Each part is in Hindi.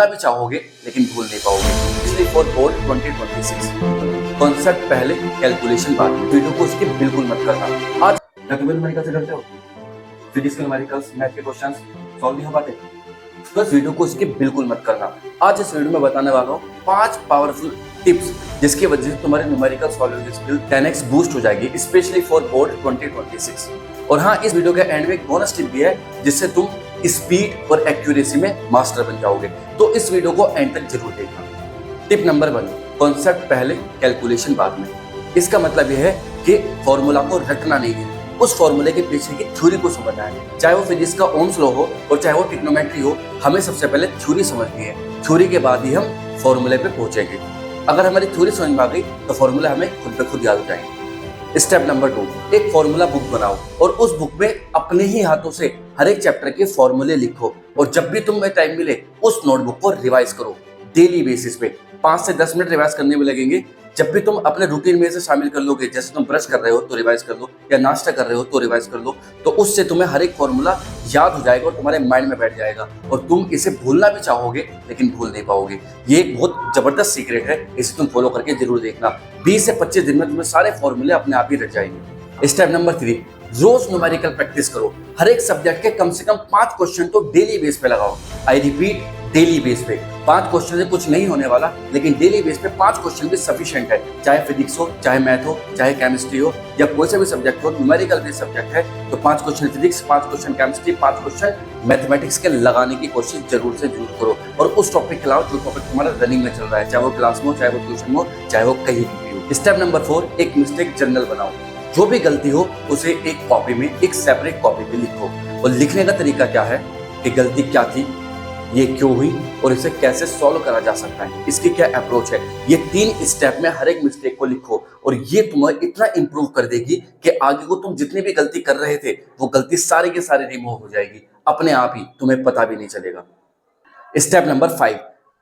भूलना भी चाहोगे लेकिन भूल नहीं पाओगे। इसलिए फॉर बोर्ड 2026 कॉन्सेप्ट पहले, कैलकुलेशन बाद। वीडियो को उसके बिल्कुल मत करना। आज रकबे न्यूमेरिकल से डरते हो, फिजिक्स के न्यूमेरिकल्स, मैथ के क्वेश्चंस सॉल्व नहीं हो पाते, बस वीडियो को उसके बिल्कुल मत करना। आज इस वीडियो में बताने वाला हूँ 5 पावरफुल टिप्स जिसकी वजह से तुम्हारे numerical solving skill 10x boost हो जाएगी, स्पेशली फॉर बोर्ड 2026। और हाँ, इस वीडियो के एंड में एक बोनस टिप भी है जिससे तुम स्पीड और एक्यूरेसी में मास्टर बन जाओगे। तो इस वीडियो को एंड तक जरूर देखना। टिप नंबर 1, कॉन्सेप्ट पहले, कैलकुलेशन बाद में। इसका मतलब यह है कि फॉर्मूला को रटना नहीं है, उस फॉर्मूले के पीछे की थ्योरी को समझना है। चाहे वो फिजिक्स का ओम्स लॉ हो और चाहे वो ट्रिग्नोमेट्री हो, हमें सबसे पहले थ्योरी समझनी है। थ्योरी के बाद ही हम फॉर्मूले पे पहुंचेंगे। अगर हमारी थ्योरी समझ में आ गई तो फॉर्मूला हमें खुद ब खुद याद हो जाएंगे। स्टेप नंबर 2, एक फॉर्मूला बुक बनाओ और उस बुक में अपने ही हाथों से हर एक चैप्टर के फॉर्मूले लिखो और जब भी तुम्हें टाइम मिले उस नोटबुक को रिवाइज करो डेली बेसिस पे। 5 से 10 मिनट रिवाइज करने में लगेंगे। जब भी तुम अपने रूटीन में से शामिल कर लोगे, जैसे तुम ब्रश कर रहे हो तो रिवाइज कर लो, या नाश्ता कर रहे हो तो रिवाइज कर लो, तो उससे तुम्हें हर एक फॉर्मूला याद हो जाएगा और तुम्हारे माइंड में बैठ जाएगा और तुम इसे भूलना भी चाहोगे लेकिन भूल नहीं पाओगे। ये एक बहुत जबरदस्त सीक्रेट है, इसे तुम फॉलो करके जरूर देखना। 20 से 25 दिन में तुम्हें सारे फॉर्मूले अपने आप ही रट जाएंगे। स्टेप नंबर 3, रोज न्यूमेरिकल प्रैक्टिस करो। हर एक सब्जेक्ट के कम से कम 5 क्वेश्चन तो डेली बेस पे लगाओ। आई रिपीट, डेली बेस पे। 5 क्वेश्चन से कुछ नहीं होने वाला, लेकिन डेली बेस पे 5 क्वेश्चन भी सफिशिएंट है। चाहे फिजिक्स हो, चाहे मैथ हो, चाहे केमिस्ट्री हो, या कोई सा भी सब्जेक्ट हो, न्यूमेरिकल बेस्ड सब्जेक्ट है तो 5 question physics, 5 question chemistry, 5 question mathematics के लगाने की कोशिश जरूर से जरूर करो। और उस टॉपिक के अलावा जो टॉपिक तुम्हारा रनिंग में चल रहा है, चाहे वो क्लास में हो, चाहे वो ट्यूशन में हो, चाहे वो कहीं भी हो। स्टेप नंबर 4, एक मिस्टेक जर्नल बनाओ। जो भी गलती हो उसे एक कॉपी में, एक सेपरेट कॉपी में लिखो। और लिखने का तरीका क्या है कि गलती क्या थी, ये क्यों हुई और इसे कैसे सॉल्व करा जा सकता है, इसकी क्या अप्रोच है। ये 3 स्टेप में हर एक मिस्टेक को लिखो और ये तुम्हें इतना इंप्रूव कर देगी कि आगे को तुम जितनी भी गलती कर रहे थे वो गलती सारी के सारी रिमूव हो जाएगी अपने आप ही, तुम्हें पता भी नहीं चलेगा। स्टेप नंबर 5,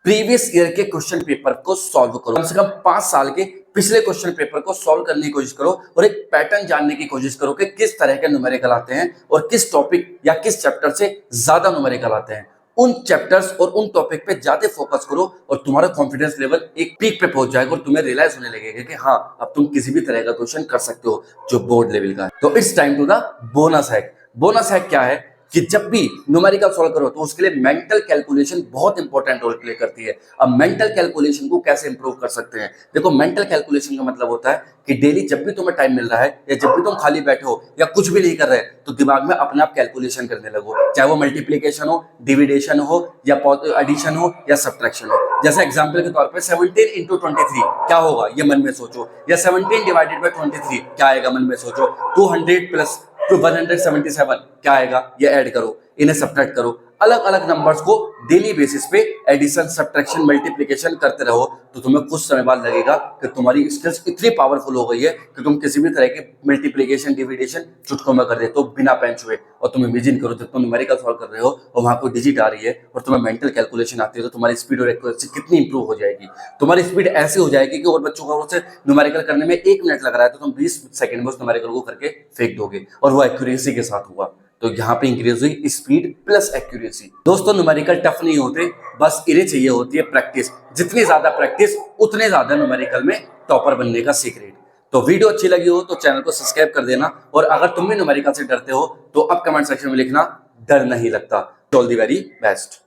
प्रीवियस ईयर के क्वेश्चन पेपर को सॉल्व करो। कम से कम 5 साल के पिछले क्वेश्चन पेपर को सॉल्व करने की कोशिश करो और एक पैटर्न जानने की कोशिश करो कि किस तरह के न्यूमेरिकल आते हैं और किस टॉपिक या किस चैप्टर से ज्यादा न्यूमेरिकल आते हैं। उन चैप्टर्स और उन टॉपिक पे ज्यादा फोकस करो और तुम्हारा कॉन्फिडेंस लेवल एक पीक पे पहुंच जाएगा और तुम्हें रियलाइज होने लगेगा कि हाँ, अब तुम किसी भी तरह का क्वेश्चन कर सकते हो जो बोर्ड लेवल का है। तो it's time to the bonus hack. Bonus hack क्या है कि जब भी न्यूमेरिकल सॉल्व करो तो उसके लिए मेंटल कैलकुलेशन बहुत इंपॉर्टेंट रोल प्ले करती है। अब मेंटल कैलकुलेशन को कैसे इंप्रूव कर सकते हैं? देखो, मेंटल कैलकुलेशन का मतलब होता है कि डेली जब भी तुम्हें टाइम मिल रहा है या जब भी तुम खाली बैठे हो या कुछ भी नहीं कर रहे तो दिमाग में अपने आप कैलकुलेशन करने लगो, चाहे वो मल्टीप्लीकेशन हो, डिविडेशन हो, या एडिशन हो, या सब्ट्रैक्शन हो। जैसे एग्जांपल के तौर पे 17 इंटू 23 क्या होगा ये मन में सोचो, या 17 डिवाइडेड बाय 23 क्या आएगा मन में सोचो। 200 प्लस 177 क्या आएगा ये ऐड करो, इन्हें सब्ट्रैक्ट करो। अलग अलग नंबर्स को डेली बेसिस पे एडिशन, सब्ट्रैक्शन, मल्टीप्लिकेशन करते रहो तो तुम्हें कुछ समय बाद लगेगा कि तुम्हारी स्किल्स इतनी पावरफुल हो गई है कि तुम किसी भी तरह के मल्टीप्लिकेशन, डिविडेशन चुटकों में कर देते हो बिना पेन छुए। और तुम इमेजिन करो जब तुम न्यूमेरिकल सॉल्व कर रहे हो और वहां कोई डिजिट आ रही है और तुम्हें मेंटल कैलकुलेशन आती है तो तुम्हारी स्पीड और एक्यूरेसी कितनी इंप्रूव हो जाएगी। तुम्हारी स्पीड ऐसी हो जाएगी कि और बच्चों को उसे न्यूमेरिकल करने में 1 मिनट लग रहा है तो तुम 20 सेकंड में उस न्यूमेरिकल को करके फेंक दोगे और वो एक्यूरेसी के साथ हुआ। तो यहाँ पे इंक्रीज हुई स्पीड प्लस एक्यूरेसी। दोस्तों, न्यूमेरिकल टफ नहीं होते, बस इन्हें चाहिए होती है प्रैक्टिस। जितनी ज्यादा प्रैक्टिस उतने ज्यादा न्यूमेरिकल में टॉपर बनने का सीक्रेट। तो वीडियो अच्छी लगी हो तो चैनल को सब्सक्राइब कर देना और अगर तुम भी न्यूमेरिकल से डरते हो तो अब कमेंट सेक्शन में लिखना डर नहीं लगता। All the very best.